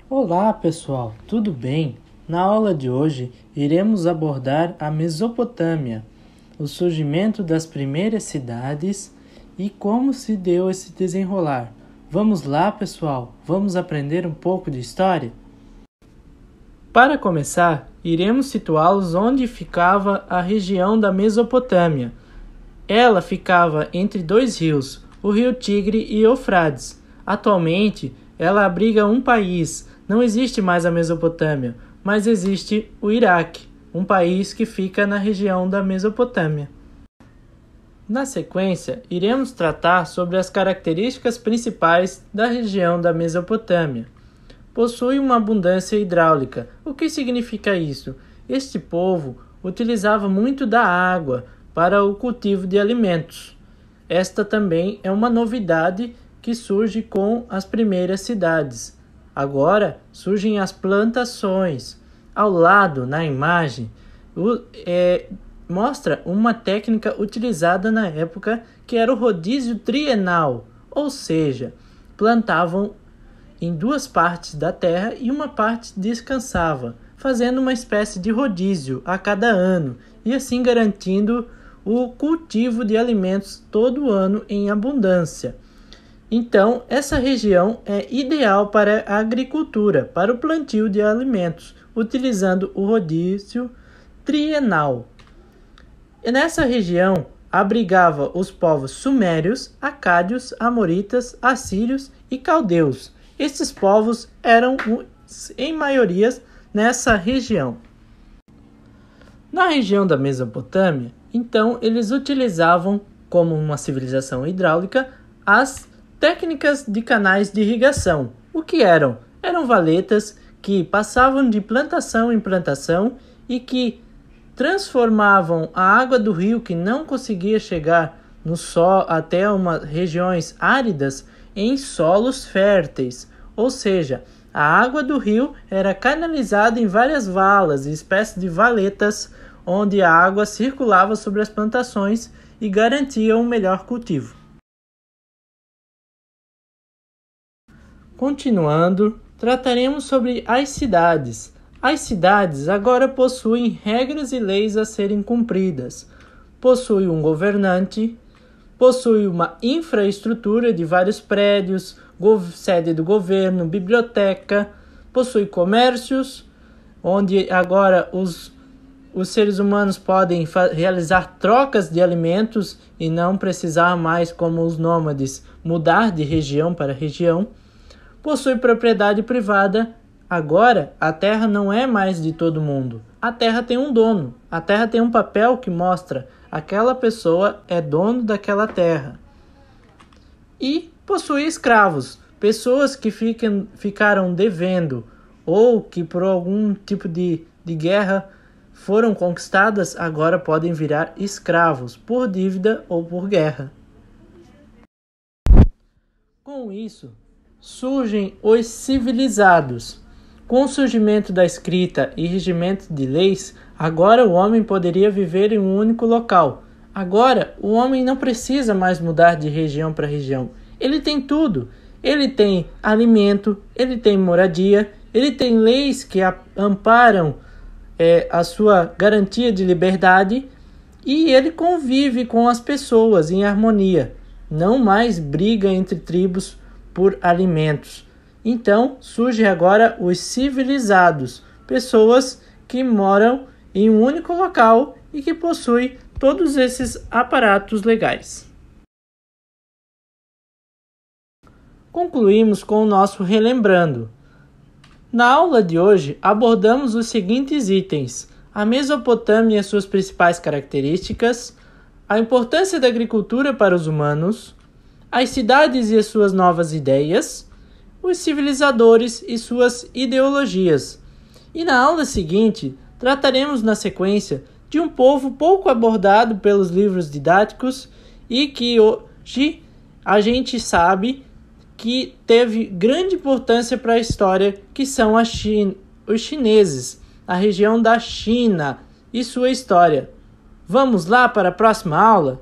Olá pessoal, tudo bem? Na aula de hoje iremos abordar a Mesopotâmia, o surgimento das primeiras cidades e como se deu esse desenrolar. Vamos lá pessoal, vamos aprender um pouco de história? Para começar, iremos situá-los onde ficava a região da Mesopotâmia. Ela ficava entre dois rios, o rio Tigre e Eufrates. Atualmente, ela abriga um país. Não existe mais a Mesopotâmia, mas existe o Iraque, um país que fica na região da Mesopotâmia. Na sequência, iremos tratar sobre as características principais da região da Mesopotâmia. Possui uma abundância hidráulica. O que significa isso? Este povo utilizava muito da água para o cultivo de alimentos. Esta também é uma novidade que surge com as primeiras cidades. Agora surgem as plantações. Ao lado, na imagem, mostra uma técnica utilizada na época que era o rodízio trienal, ou seja, plantavam em duas partes da terra e uma parte descansava, fazendo uma espécie de rodízio a cada ano e assim garantindo o cultivo de alimentos todo ano em abundância. Então, essa região é ideal para a agricultura, para o plantio de alimentos, utilizando o rodízio trienal. E nessa região abrigava os povos sumérios, acádios, amoritas, assírios e caldeus. Esses povos eram, em maioria, nessa região. Na região da Mesopotâmia, então, eles utilizavam, como uma civilização hidráulica, as técnicas de canais de irrigação. O que eram? Eram valetas que passavam de plantação em plantação e que transformavam a água do rio, que não conseguia chegar no solo até regiões áridas, em solos férteis. Ou seja, a água do rio era canalizada em várias valas, espécies de valetas, onde a água circulava sobre as plantações e garantia um melhor cultivo. Continuando, trataremos sobre as cidades. As cidades agora possuem regras e leis a serem cumpridas. Possui um governante, possui uma infraestrutura de vários prédios, sede do governo, biblioteca, possui comércios, onde agora os seres humanos podem realizar trocas de alimentos e não precisar mais, como os nômades, mudar de região para região. Possui propriedade privada. Agora, a terra não é mais de todo mundo. A terra tem um dono. A terra tem um papel que mostra aquela pessoa é dono daquela terra. E possui escravos. Pessoas que ficaram devendo ou que por algum tipo de guerra foram conquistadas, agora podem virar escravos por dívida ou por guerra. Com isso, surgem os civilizados. Com o surgimento da escrita e regimento de leis, agora o homem poderia viver em um único local. Agora, o homem não precisa mais mudar de região para região. Ele tem tudo. Ele tem alimento, ele tem moradia, ele tem leis que amparam a sua garantia de liberdade e ele convive com as pessoas em harmonia. Não mais briga entre tribos por alimentos. Então, surge agora os civilizados, pessoas que moram em um único local e que possuem todos esses aparatos legais. Concluímos com o nosso relembrando. Na aula de hoje, abordamos os seguintes itens: a Mesopotâmia e suas principais características, a importância da agricultura para os humanos, as cidades e as suas novas ideias, os civilizadores e suas ideologias. E na aula seguinte, trataremos na sequência de um povo pouco abordado pelos livros didáticos e que hoje a gente sabe que teve grande importância para a história, que são os chineses, a região da China e sua história. Vamos lá para a próxima aula?